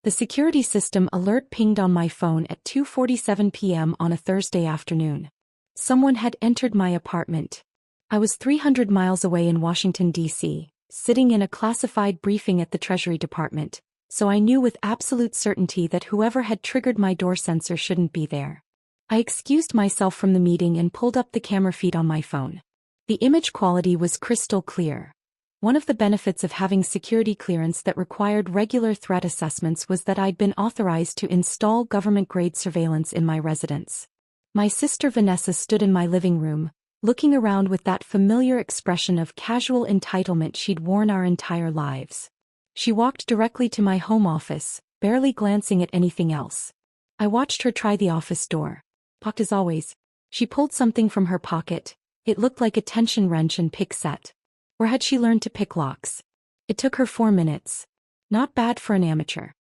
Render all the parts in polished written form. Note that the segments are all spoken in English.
The security system alert pinged on my phone at 2:47 p.m. on a Thursday afternoon. Someone had entered my apartment. I was 300 miles away in Washington, D.C., sitting in a classified briefing at the Treasury Department, so I knew with absolute certainty that whoever had triggered my door sensor shouldn't be there. I excused myself from the meeting and pulled up the camera feed on my phone. The image quality was crystal clear. One of the benefits of having security clearance that required regular threat assessments was that I'd been authorized to install government-grade surveillance in my residence. My sister Vanessa stood in my living room, looking around with that familiar expression of casual entitlement she'd worn our entire lives. She walked directly to my home office, barely glancing at anything else. I watched her try the office door. Locked as always. She pulled something from her pocket. It looked like a tension wrench and pick set. Or had she learned to pick locks? It took her 4 minutes. Not bad for an amateur.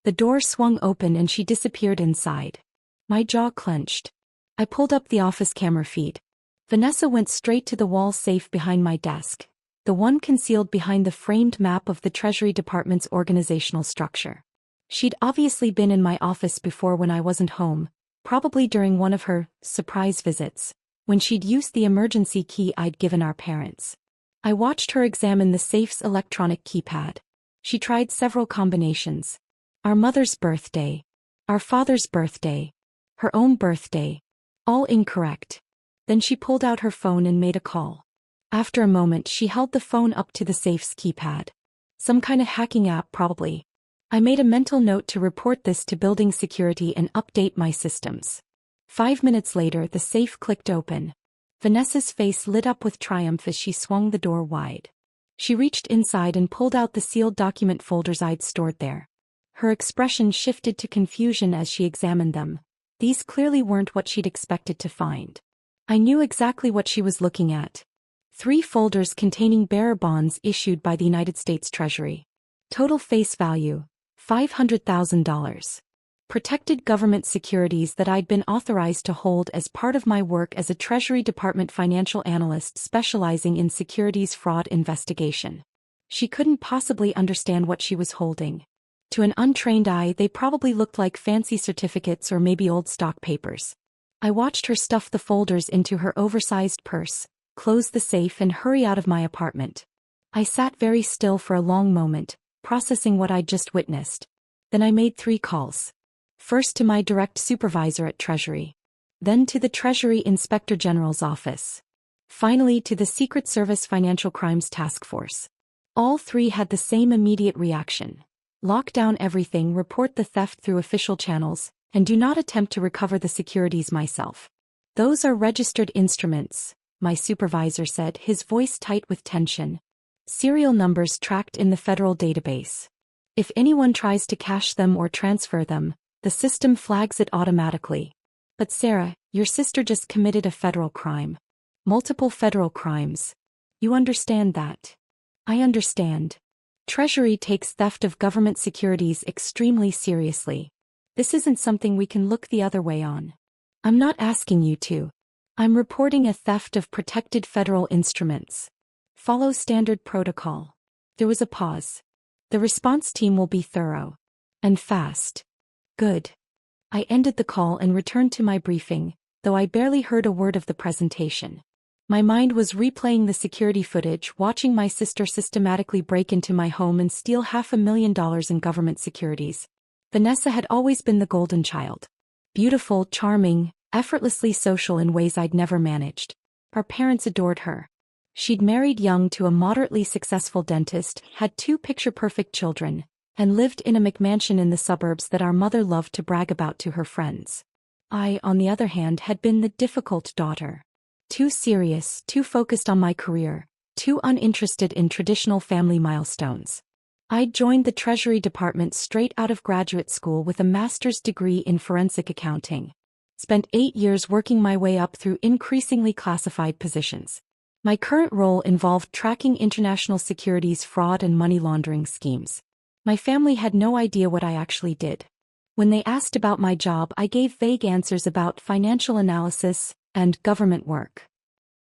The door swung open and she disappeared inside. My jaw clenched. I pulled up the office camera feed. Vanessa went straight to the wall safe behind my desk, the one concealed behind the framed map of the Treasury Department's organizational structure. She'd obviously been in my office before when I wasn't home, probably during one of her surprise visits, when she'd used the emergency key I'd given our parents. I watched her examine the safe's electronic keypad. She tried several combinations. Our mother's birthday. Our father's birthday. Her own birthday. All incorrect. Then she pulled out her phone and made a call. After a moment she held the phone up to the safe's keypad. Some kind of hacking app probably. I made a mental note to report this to building security and update my systems. 5 minutes later the safe clicked open. Vanessa's face lit up with triumph as she swung the door wide. She reached inside and pulled out the sealed document folders I'd stored there. Her expression shifted to confusion as she examined them. These clearly weren't what she'd expected to find. I knew exactly what she was looking at. 3 folders containing bearer bonds issued by the United States Treasury. Total face value, $500,000. Protected government securities that I'd been authorized to hold as part of my work as a Treasury Department financial analyst specializing in securities fraud investigation. She couldn't possibly understand what she was holding. To an untrained eye, they probably looked like fancy certificates or maybe old stock papers. I watched her stuff the folders into her oversized purse, close the safe and hurry out of my apartment. I sat very still for a long moment, processing what I'd just witnessed. Then I made 3 calls. First to my direct supervisor at Treasury. Then to the Treasury Inspector General's office. Finally to the Secret Service Financial Crimes Task Force. All 3 had the same immediate reaction. Lock down everything, report the theft through official channels, and do not attempt to recover the securities myself. Those are registered instruments, my supervisor said, his voice tight with tension. Serial numbers tracked in the federal database. If anyone tries to cache them or transfer them, the system flags it automatically. But Sarah, your sister just committed a federal crime. Multiple federal crimes. You understand that? I understand. Treasury takes theft of government securities extremely seriously. This isn't something we can look the other way on. I'm not asking you to. I'm reporting a theft of protected federal instruments. Follow standard protocol. There was a pause. The response team will be thorough. And fast. Good. I ended the call and returned to my briefing, though I barely heard a word of the presentation. My mind was replaying the security footage, watching my sister systematically break into my home and steal $500,000 in government securities. Vanessa had always been the golden child. Beautiful, charming, effortlessly social in ways I'd never managed. Our parents adored her. She'd married young to a moderately successful dentist, had 2 picture-perfect children, and lived in a McMansion in the suburbs that our mother loved to brag about to her friends. I, on the other hand, had been the difficult daughter. Too serious, too focused on my career, too uninterested in traditional family milestones. I'd joined the Treasury Department straight out of graduate school with a master's degree in forensic accounting. Spent 8 years working my way up through increasingly classified positions. My current role involved tracking international securities fraud and money laundering schemes. My family had no idea what I actually did. When they asked about my job, I gave vague answers about financial analysis and government work.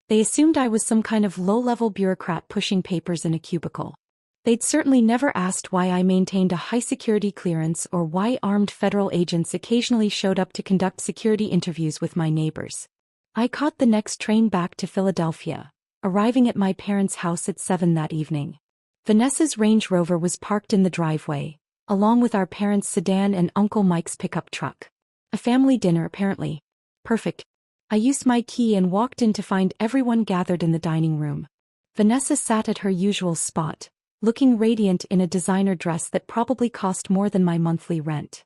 They assumed I was some kind of low-level bureaucrat pushing papers in a cubicle. They'd certainly never asked why I maintained a high-security clearance or why armed federal agents occasionally showed up to conduct security interviews with my neighbors. I caught the next train back to Philadelphia, arriving at my parents' house at 7 that evening. Vanessa's Range Rover was parked in the driveway, along with our parents' sedan and Uncle Mike's pickup truck. A family dinner, apparently. Perfect. I used my key and walked in to find everyone gathered in the dining room. Vanessa sat at her usual spot, looking radiant in a designer dress that probably cost more than my monthly rent.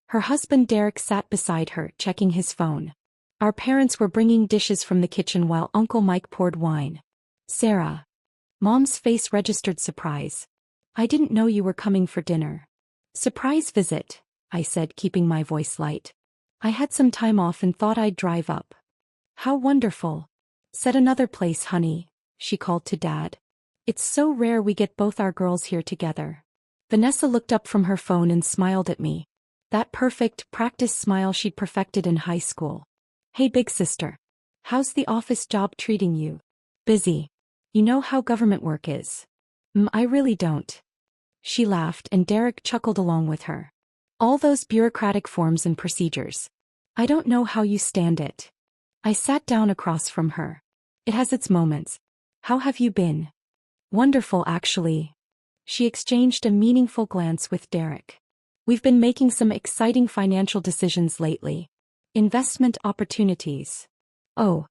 Her husband Derek sat beside her, checking his phone. Our parents were bringing dishes from the kitchen while Uncle Mike poured wine. Sarah. Mom's face registered surprise. I didn't know you were coming for dinner. Surprise visit, I said, keeping my voice light. I had some time off and thought I'd drive up. How wonderful. Set another place, honey, she called to Dad. It's so rare we get both our girls here together. Vanessa looked up from her phone and smiled at me. That perfect, practiced smile she'd perfected in high school. Hey big sister. How's the office job treating you? Busy. You know how government work is. I really don't. She laughed and Derek chuckled along with her. All those bureaucratic forms and procedures. I don't know how you stand it. I sat down across from her. It has its moments. How have you been? Wonderful, actually. She exchanged a meaningful glance with Derek. We've been making some exciting financial decisions lately. Investment opportunities. Oh.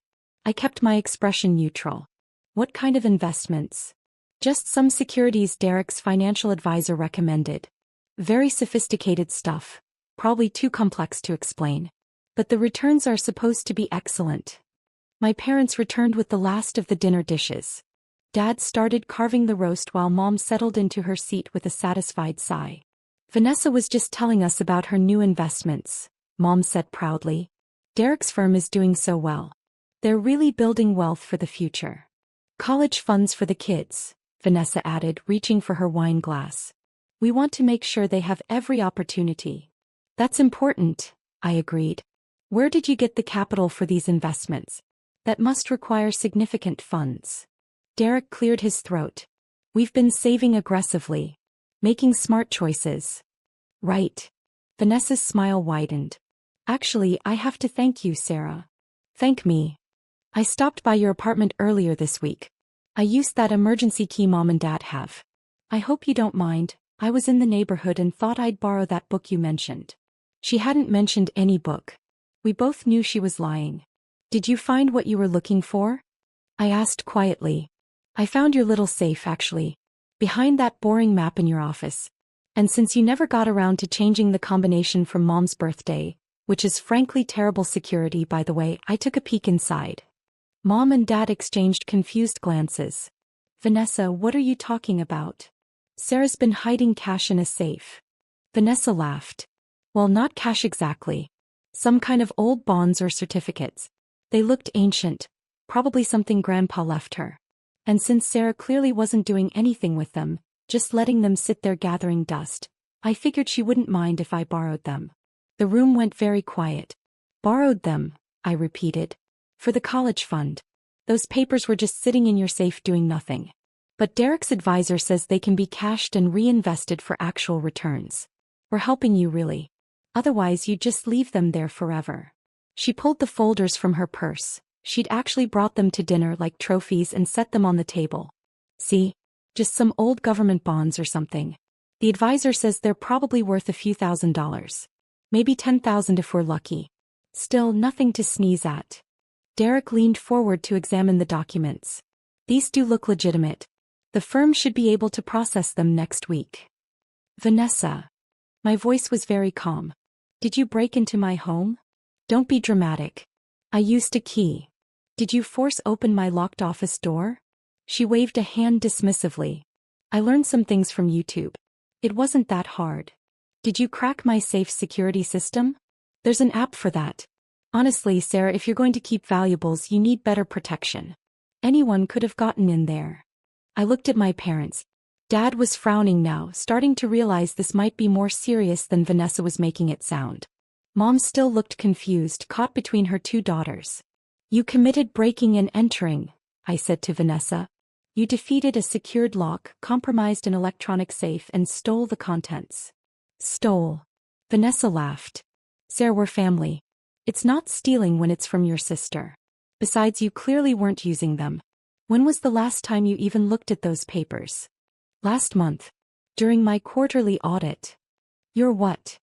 I kept my expression neutral. What kind of investments? Just some securities Derek's financial advisor recommended. Very sophisticated stuff. Probably too complex to explain. But the returns are supposed to be excellent. My parents returned with the last of the dinner dishes. Dad started carving the roast while Mom settled into her seat with a satisfied sigh. Vanessa was just telling us about her new investments, Mom said proudly. Derek's firm is doing so well. They're really building wealth for the future. College funds for the kids, Vanessa added, reaching for her wine glass. We want to make sure they have every opportunity. That's important, I agreed. Where did you get the capital for these investments? That must require significant funds. Derek cleared his throat. We've been saving aggressively. Making smart choices. Right. Vanessa's smile widened. Actually, I have to thank you, Sarah. Thank me. I stopped by your apartment earlier this week. I used that emergency key Mom and Dad have. I hope you don't mind. I was in the neighborhood and thought I'd borrow that book you mentioned. She hadn't mentioned any book. We both knew she was lying. Did you find what you were looking for? I asked quietly. I found your little safe, actually. Behind that boring map in your office. And since you never got around to changing the combination from Mom's birthday, which is frankly terrible security by the way, I took a peek inside. Mom and Dad exchanged confused glances. Vanessa, what are you talking about? Sarah's been hiding cash in a safe. Vanessa laughed. Well, not cash exactly. Some kind of old bonds or certificates. They looked ancient, probably something Grandpa left her. And since Sarah clearly wasn't doing anything with them, just letting them sit there gathering dust, I figured she wouldn't mind if I borrowed them. The room went very quiet. Borrowed them, I repeated. For the college fund. Those papers were just sitting in your safe doing nothing. But Derek's advisor says they can be cashed and reinvested for actual returns. We're helping you really. Otherwise you'd just leave them there forever. She pulled the folders from her purse. She'd actually brought them to dinner like trophies and set them on the table. See? Just some old government bonds or something. The advisor says they're probably worth a few $1,000s. Maybe $10,000 if we're lucky. Still nothing to sneeze at. Derek leaned forward to examine the documents. These do look legitimate. The firm should be able to process them next week. Vanessa. My voice was very calm. Did you break into my home? Don't be dramatic. I used a key. Did you force open my locked office door? She waved a hand dismissively. I learned some things from YouTube. It wasn't that hard. Did you crack my safe security system? There's an app for that. Honestly, Sarah, if you're going to keep valuables, you need better protection. Anyone could have gotten in there. I looked at my parents. Dad was frowning now, starting to realize this might be more serious than Vanessa was making it sound. Mom still looked confused, caught between her two daughters. You committed breaking and entering, I said to Vanessa. You defeated a secured lock, compromised an electronic safe, and stole the contents. Stole. Vanessa laughed. Sarah, we're family. It's not stealing when it's from your sister. Besides, you clearly weren't using them. When was the last time you even looked at those papers? Last month. During my quarterly audit. You're what?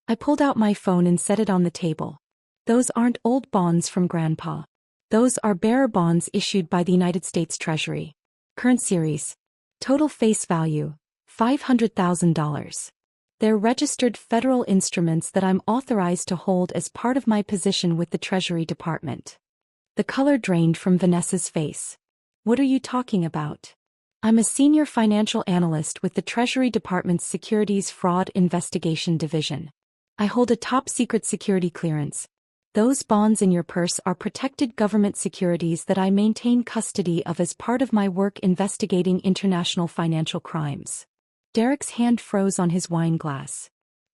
I pulled out my phone and set it on the table. Those aren't old bonds from Grandpa. Those are bearer bonds issued by the United States Treasury. Current series. Total face value, $500,000. They're registered federal instruments that I'm authorized to hold as part of my position with the Treasury Department. The color drained from Vanessa's face. What are you talking about? I'm a senior financial analyst with the Treasury Department's Securities Fraud Investigation Division. I hold a top-secret security clearance. Those bonds in your purse are protected government securities that I maintain custody of as part of my work investigating international financial crimes. Derek's hand froze on his wine glass.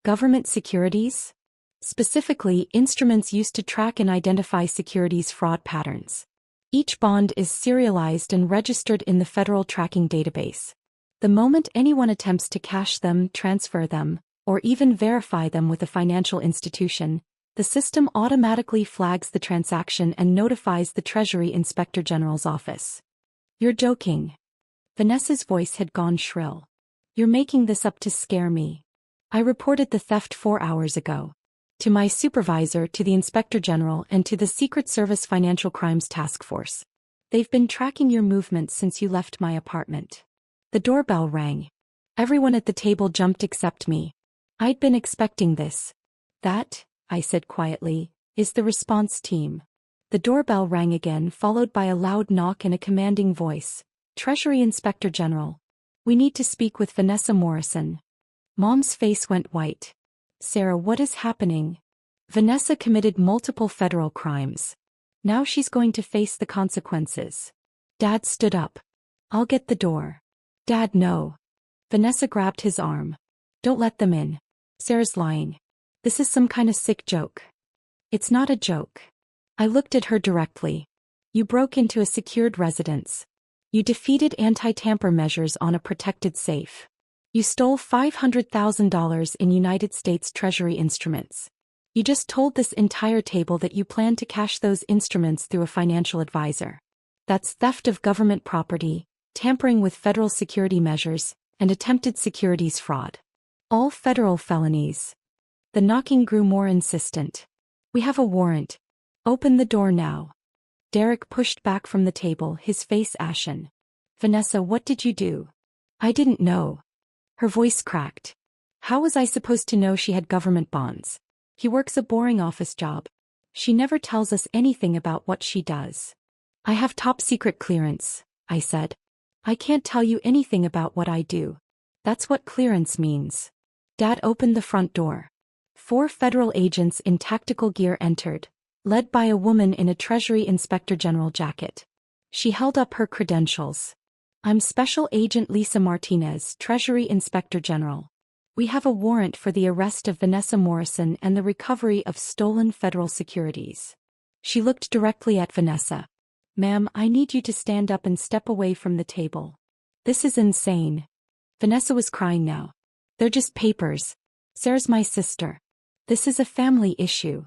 Government securities? Specifically, instruments used to track and identify securities fraud patterns. Each bond is serialized and registered in the federal tracking database. The moment anyone attempts to cash them, transfer them, or even verify them with a financial institution, the system automatically flags the transaction and notifies the Treasury Inspector General's office. You're joking. Vanessa's voice had gone shrill. You're making this up to scare me. I reported the theft 4 hours ago. To my supervisor, to the Inspector General, and to the Secret Service Financial Crimes Task Force. They've been tracking your movements since you left my apartment. The doorbell rang. Everyone at the table jumped except me. I'd been expecting this. That, I said quietly, is the response team. The doorbell rang again, followed by a loud knock and a commanding voice. Treasury Inspector General. We need to speak with Vanessa Morrison. Mom's face went white. Sarah, what is happening? Vanessa committed multiple federal crimes. Now she's going to face the consequences. Dad stood up. I'll get the door. Dad, no. Vanessa grabbed his arm. Don't let them in. Sarah's lying. This is some kind of sick joke. It's not a joke. I looked at her directly. You broke into a secured residence. You defeated anti-tamper measures on a protected safe. You stole $500,000 in United States Treasury instruments. You just told this entire table that you plan to cash those instruments through a financial advisor. That's theft of government property, tampering with federal security measures, and attempted securities fraud. All federal felonies. The knocking grew more insistent. We have a warrant. Open the door now. Derek pushed back from the table, his face ashen. Vanessa, what did you do? I didn't know. Her voice cracked. How was I supposed to know she had government bonds? He works a boring office job. She never tells us anything about what she does. I have top secret clearance, I said. I can't tell you anything about what I do. That's what clearance means. Dad opened the front door. 4 federal agents in tactical gear entered, led by a woman in a Treasury Inspector General jacket. She held up her credentials. I'm Special Agent Lisa Martinez, Treasury Inspector General. We have a warrant for the arrest of Vanessa Morrison and the recovery of stolen federal securities. She looked directly at Vanessa. Ma'am, I need you to stand up and step away from the table. This is insane. Vanessa was crying now. They're just papers. Sarah's my sister. This is a family issue.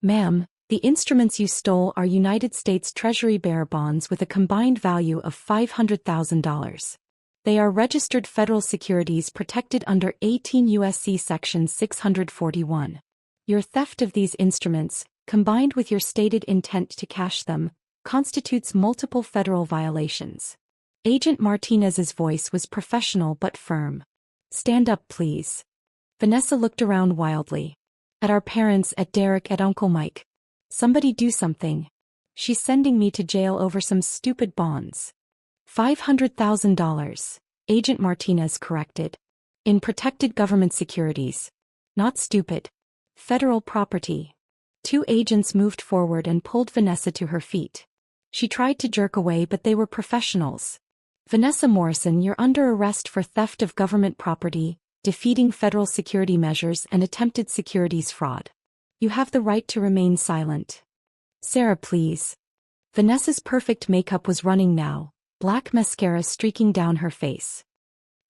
Ma'am, the instruments you stole are United States Treasury bearer bonds with a combined value of $500,000. They are registered federal securities protected under 18 U.S.C. Section 641. Your theft of these instruments, combined with your stated intent to cash them, constitutes multiple federal violations. Agent Martinez's voice was professional but firm. Stand up, please. Vanessa looked around wildly. At our parents, at Derek, at Uncle Mike. Somebody do something. She's sending me to jail over some stupid bonds. $500,000, Agent Martinez corrected. In protected government securities. Not stupid. Federal property. 2 agents moved forward and pulled Vanessa to her feet. She tried to jerk away, but they were professionals. Vanessa Morrison, you're under arrest for theft of government property, defeating federal security measures, and attempted securities fraud. You have the right to remain silent. Sarah, please. Vanessa's perfect makeup was running now, black mascara streaking down her face.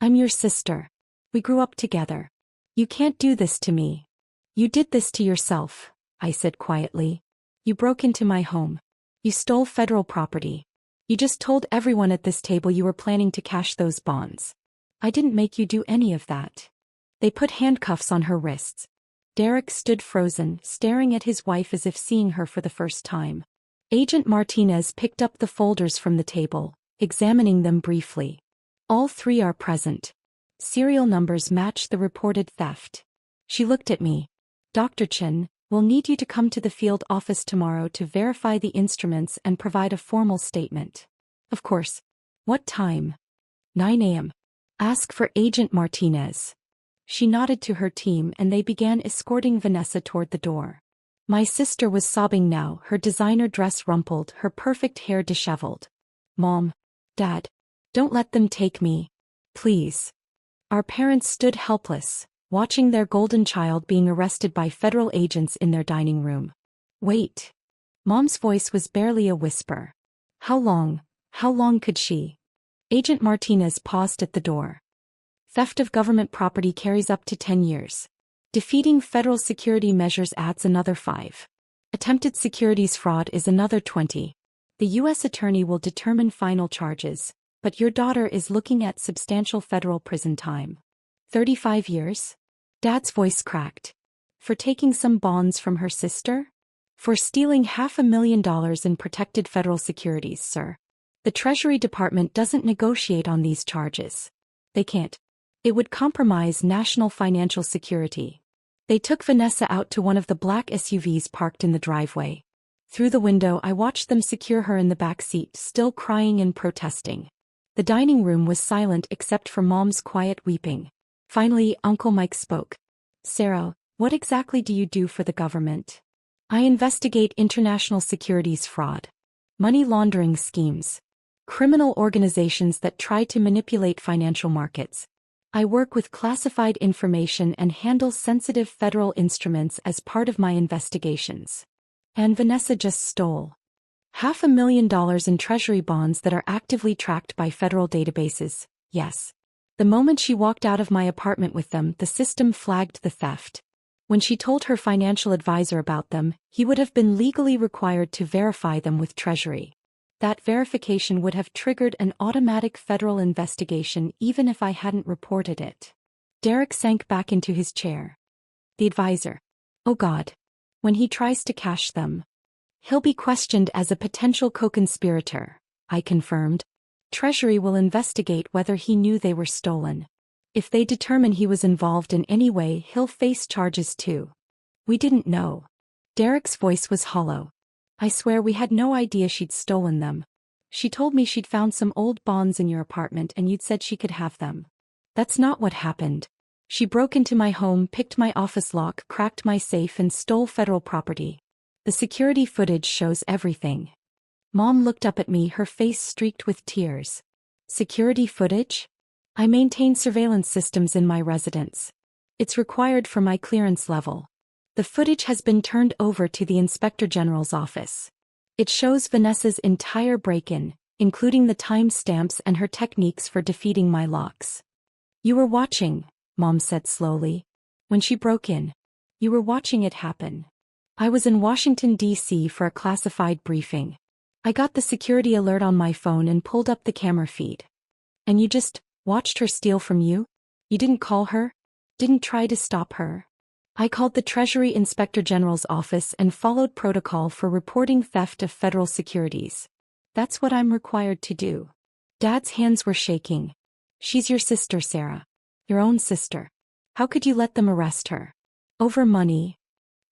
I'm your sister. We grew up together. You can't do this to me. You did this to yourself, I said quietly. You broke into my home. You stole federal property. You just told everyone at this table you were planning to cash those bonds. I didn't make you do any of that. They put handcuffs on her wrists. Derek stood frozen, staring at his wife as if seeing her for the first time. Agent Martinez picked up the folders from the table, examining them briefly. All three are present. Serial numbers match the reported theft. She looked at me. Dr. Chen, we'll need you to come to the field office tomorrow to verify the instruments and provide a formal statement. Of course. What time? 9 a.m. Ask for Agent Martinez. She nodded to her team and they began escorting Vanessa toward the door. My sister was sobbing now, her designer dress rumpled, her perfect hair disheveled. Mom. Dad. Don't let them take me. Please. Our parents stood helpless, watching their golden child being arrested by federal agents in their dining room. Wait. Mom's voice was barely a whisper. How long could she? Agent Martinez paused at the door. Theft of government property carries up to 10 years. Defeating federal security measures adds another 5. Attempted securities fraud is another 20. The U.S. attorney will determine final charges, but your daughter is looking at substantial federal prison time. 35 years? Dad's voice cracked. For taking some bonds from her sister? For stealing $500,000 in protected federal securities, sir. The Treasury Department doesn't negotiate on these charges. They can't. It would compromise national financial security. They took Vanessa out to one of the black SUVs parked in the driveway. Through the window I watched them secure her in the back seat, still crying and protesting. The dining room was silent except for Mom's quiet weeping. Finally, Uncle Mike spoke. Sarah, what exactly do you do for the government? I investigate international securities fraud. Money laundering schemes. Criminal organizations that try to manipulate financial markets. I work with classified information and handle sensitive federal instruments as part of my investigations. And Vanessa just stole $500,000 in Treasury bonds that are actively tracked by federal databases, yes. The moment she walked out of my apartment with them, the system flagged the theft. When she told her financial advisor about them, he would have been legally required to verify them with Treasury. That verification would have triggered an automatic federal investigation even if I hadn't reported it. Derek sank back into his chair. The advisor. Oh God. When he tries to cash them, he'll be questioned as a potential co-conspirator, I confirmed. Treasury will investigate whether he knew they were stolen. If they determine he was involved in any way, he'll face charges too. We didn't know. Derek's voice was hollow. I swear we had no idea she'd stolen them. She told me she'd found some old bonds in your apartment and you'd said she could have them. That's not what happened. She broke into my home, picked my office lock, cracked my safe and stole federal property. The security footage shows everything. Mom looked up at me, her face streaked with tears. Security footage? I maintain surveillance systems in my residence. It's required for my clearance level. The footage has been turned over to the Inspector General's office. It shows Vanessa's entire break-in, including the timestamps and her techniques for defeating my locks. You were watching, Mom said slowly. When she broke in. You were watching it happen. I was in Washington, D.C. for a classified briefing. I got the security alert on my phone and pulled up the camera feed. And you just watched her steal from you? You didn't call her? Didn't try to stop her? I called the Treasury Inspector General's office and followed protocol for reporting theft of federal securities. That's what I'm required to do. Dad's hands were shaking. She's your sister, Sarah. Your own sister. How could you let them arrest her? Over money.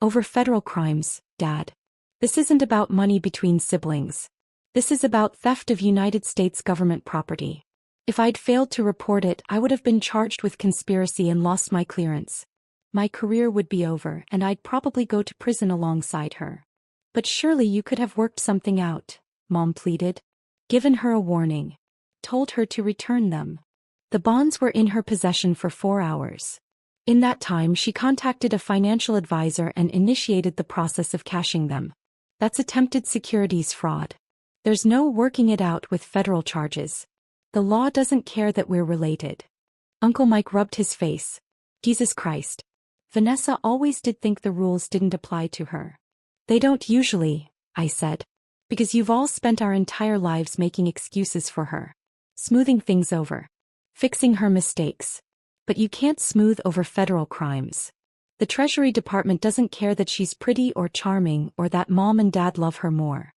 Over federal crimes, Dad. This isn't about money between siblings. This is about theft of United States government property. If I'd failed to report it, I would have been charged with conspiracy and lost my clearance. My career would be over and I'd probably go to prison alongside her. But surely you could have worked something out, Mom pleaded. Given her a warning. Told her to return them. The bonds were in her possession for 4 hours. In that time she contacted a financial advisor and initiated the process of cashing them. That's attempted securities fraud. There's no working it out with federal charges. The law doesn't care that we're related. Uncle Mike rubbed his face. Jesus Christ. Vanessa always did think the rules didn't apply to her. They don't usually, I said. Because you've all spent our entire lives making excuses for her. Smoothing things over. Fixing her mistakes. But you can't smooth over federal crimes. The Treasury Department doesn't care that she's pretty or charming or that Mom and Dad love her more.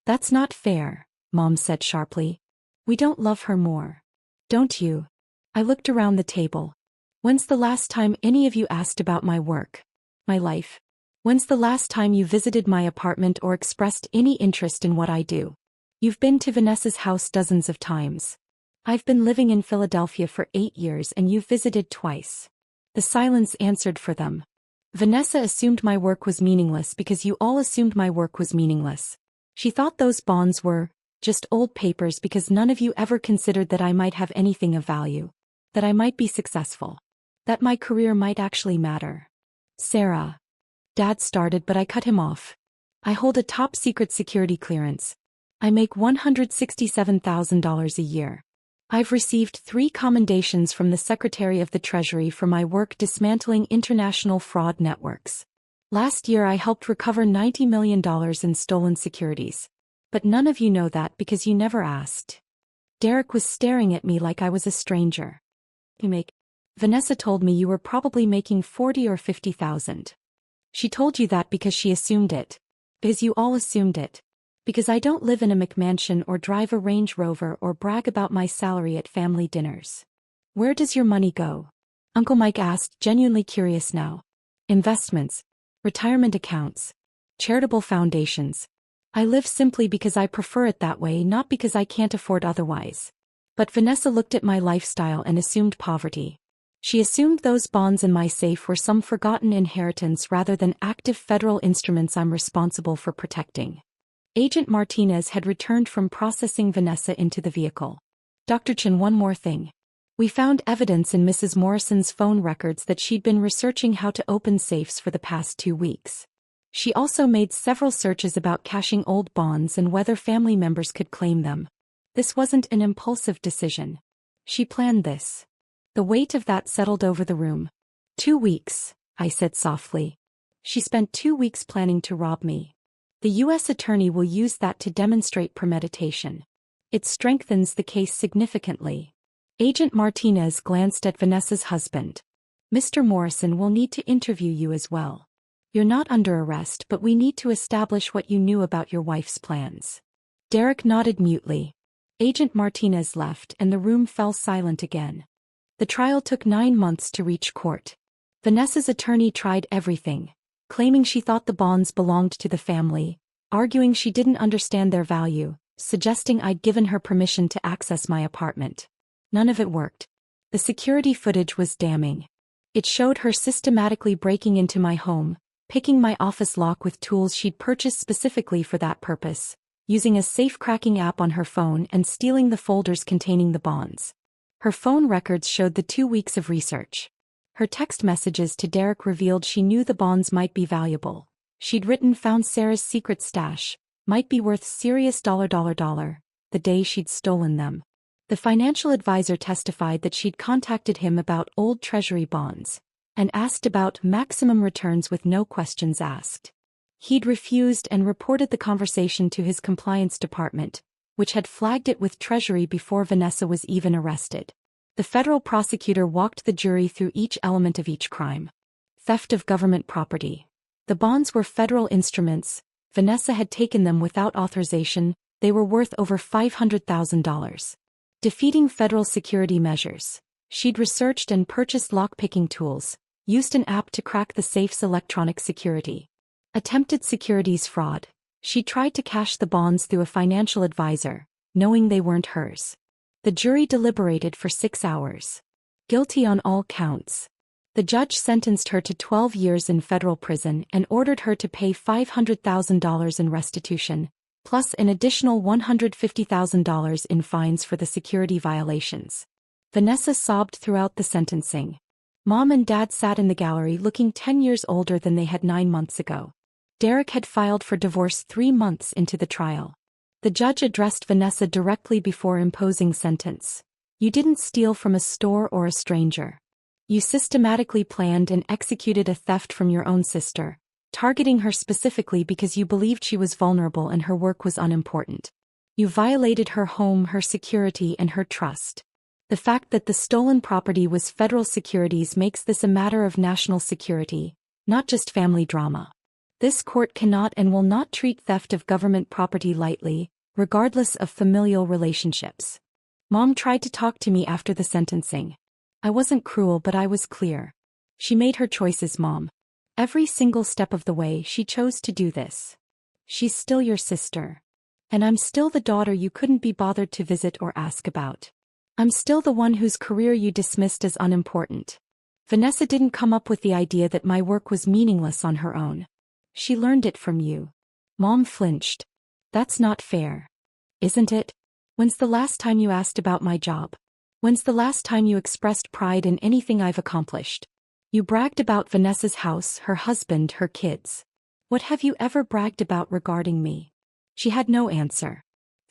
That's not fair, Mom said sharply. We don't love her more. Don't you? I looked around the table. When's the last time any of you asked about my work? My life? When's the last time you visited my apartment or expressed any interest in what I do? You've been to Vanessa's house dozens of times. I've been living in Philadelphia for 8 years and you've visited twice. The silence answered for them. Vanessa assumed my work was meaningless because you all assumed my work was meaningless. She thought those bonds were just old papers because none of you ever considered that I might have anything of value. That I might be successful. That my career might actually matter. Sarah. Dad started but I cut him off. I hold a top-secret security clearance. I make $167,000 a year. I've received 3 commendations from the Secretary of the Treasury for my work dismantling international fraud networks. Last year I helped recover $90 million in stolen securities. But none of you know that because you never asked. Derek was staring at me like I was a stranger. Vanessa told me you were probably making 40 or 50,000. She told you that because she assumed it. Because you all assumed it. Because I don't live in a McMansion or drive a Range Rover or brag about my salary at family dinners. Where does your money go? Uncle Mike asked, genuinely curious now. Investments. Retirement accounts. Charitable foundations. I live simply because I prefer it that way, not because I can't afford otherwise. But Vanessa looked at my lifestyle and assumed poverty. She assumed those bonds in my safe were some forgotten inheritance rather than active federal instruments I'm responsible for protecting. Agent Martinez had returned from processing Vanessa into the vehicle. Dr. Chin, one more thing. We found evidence in Mrs. Morrison's phone records that she'd been researching how to open safes for the past 2 weeks. She also made several searches about cashing old bonds and whether family members could claim them. This wasn't an impulsive decision. She planned this. The weight of that settled over the room. 2 weeks, I said softly. She spent 2 weeks planning to rob me. The U.S. attorney will use that to demonstrate premeditation. It strengthens the case significantly. Agent Martinez glanced at Vanessa's husband. Mr. Morrison will need to interview you as well. You're not under arrest, but we need to establish what you knew about your wife's plans. Derek nodded mutely. Agent Martinez left and the room fell silent again. The trial took 9 months to reach court. Vanessa's attorney tried everything, claiming she thought the bonds belonged to the family, arguing she didn't understand their value, suggesting I'd given her permission to access my apartment. None of it worked. The security footage was damning. It showed her systematically breaking into my home, picking my office lock with tools she'd purchased specifically for that purpose, using a safe-cracking app on her phone and stealing the folders containing the bonds. Her phone records showed the 2 weeks of research. Her text messages to Derek revealed she knew the bonds might be valuable. She'd written found Sarah's secret stash, might be worth serious the day she'd stolen them. The financial advisor testified that she'd contacted him about old Treasury bonds and asked about maximum returns with no questions asked. He'd refused and reported the conversation to his compliance department, which had flagged it with Treasury before Vanessa was even arrested. The federal prosecutor walked the jury through each element of each crime. Theft of government property. The bonds were federal instruments. Vanessa had taken them without authorization. They were worth over $500,000. Defeating federal security measures. She'd researched and purchased lock-picking tools, used an app to crack the safe's electronic security. Attempted securities fraud. She tried to cash the bonds through a financial advisor, knowing they weren't hers. The jury deliberated for 6 hours. Guilty on all counts. The judge sentenced her to 12 years in federal prison and ordered her to pay $500,000 in restitution, plus an additional $150,000 in fines for the security violations. Vanessa sobbed throughout the sentencing. Mom and Dad sat in the gallery looking 10 years older than they had 9 months ago. Derek had filed for divorce 3 months into the trial. The judge addressed Vanessa directly before imposing sentence. You didn't steal from a store or a stranger. You systematically planned and executed a theft from your own sister, targeting her specifically because you believed she was vulnerable and her work was unimportant. You violated her home, her security, and her trust. The fact that the stolen property was federal securities makes this a matter of national security, not just family drama. This court cannot and will not treat theft of government property lightly, regardless of familial relationships. Mom tried to talk to me after the sentencing. I wasn't cruel, but I was clear. She made her choices, Mom. Every single step of the way she chose to do this. She's still your sister. And I'm still the daughter you couldn't be bothered to visit or ask about. I'm still the one whose career you dismissed as unimportant. Vanessa didn't come up with the idea that my work was meaningless on her own. She learned it from you. Mom flinched. That's not fair. Isn't it? When's the last time you asked about my job? When's the last time you expressed pride in anything I've accomplished? You bragged about Vanessa's house, her husband, her kids. What have you ever bragged about regarding me? She had no answer.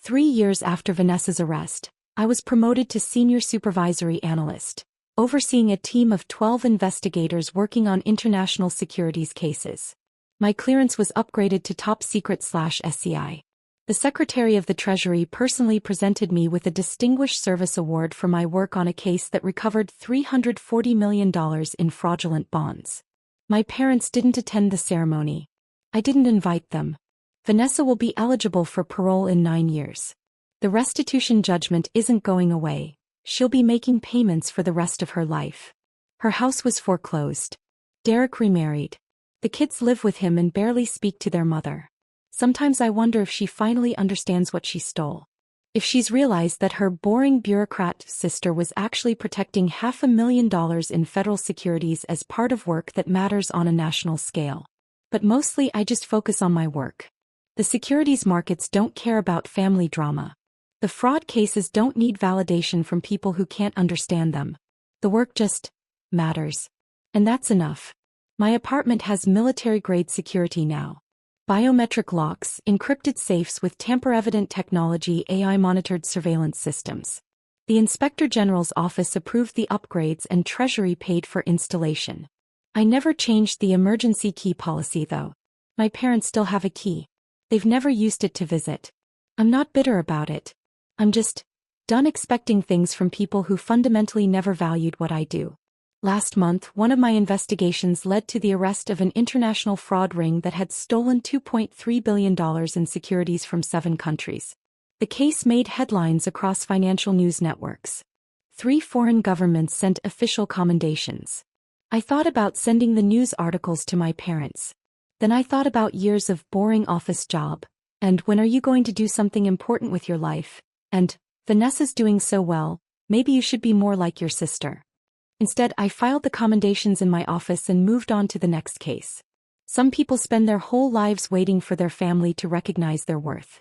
3 years after Vanessa's arrest, I was promoted to senior supervisory analyst, overseeing a team of 12 investigators working on international securities cases. My clearance was upgraded to top secret/SCI. The Secretary of the Treasury personally presented me with a Distinguished Service Award for my work on a case that recovered $340 million in fraudulent bonds. My parents didn't attend the ceremony. I didn't invite them. Vanessa will be eligible for parole in 9 years. The restitution judgment isn't going away. She'll be making payments for the rest of her life. Her house was foreclosed. Derek remarried. The kids live with him and barely speak to their mother. Sometimes I wonder if she finally understands what she stole. If she's realized that her boring bureaucrat sister was actually protecting $500,000 in federal securities as part of work that matters on a national scale. But mostly I just focus on my work. The securities markets don't care about family drama. The fraud cases don't need validation from people who can't understand them. The work just matters. And that's enough. My apartment has military-grade security now. Biometric locks, encrypted safes with tamper-evident technology, AI-monitored surveillance systems. The Inspector General's office approved the upgrades and Treasury paid for installation. I never changed the emergency key policy though. My parents still have a key. They've never used it to visit. I'm not bitter about it. I'm just done expecting things from people who fundamentally never valued what I do. Last month, one of my investigations led to the arrest of an international fraud ring that had stolen $2.3 billion in securities from 7 countries. The case made headlines across financial news networks. 3 foreign governments sent official commendations. I thought about sending the news articles to my parents. Then I thought about years of boring office job. And when are you going to do something important with your life? And, Vanessa's doing so well, maybe you should be more like your sister. Instead, I filed the commendations in my office and moved on to the next case. Some people spend their whole lives waiting for their family to recognize their worth.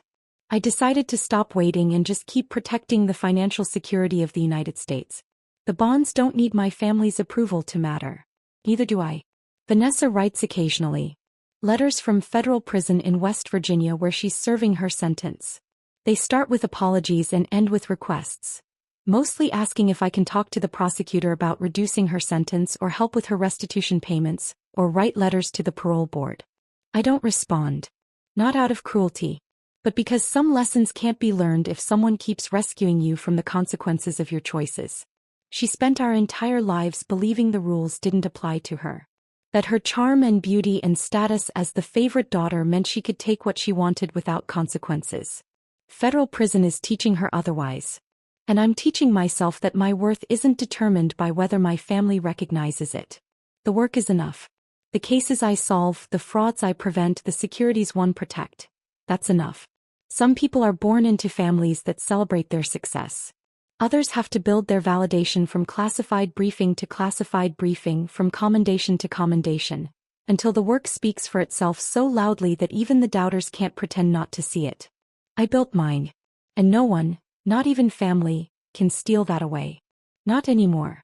I decided to stop waiting and just keep protecting the financial security of the United States. The bonds don't need my family's approval to matter. Neither do I. Vanessa writes occasionally. Letters from federal prison in West Virginia where she's serving her sentence. They start with apologies and end with requests. Mostly asking if I can talk to the prosecutor about reducing her sentence or help with her restitution payments, or write letters to the parole board. I don't respond. Not out of cruelty. But because some lessons can't be learned if someone keeps rescuing you from the consequences of your choices. She spent our entire lives believing the rules didn't apply to her. That her charm and beauty and status as the favorite daughter meant she could take what she wanted without consequences. Federal prison is teaching her otherwise. And I'm teaching myself that my worth isn't determined by whether my family recognizes it. The work is enough. The cases I solve, the frauds I prevent, the securities one protect. That's enough. Some people are born into families that celebrate their success. Others have to build their validation from classified briefing to classified briefing, from commendation to commendation, until the work speaks for itself so loudly that even the doubters can't pretend not to see it. I built mine. And no one, not even family, can steal that away. Not anymore.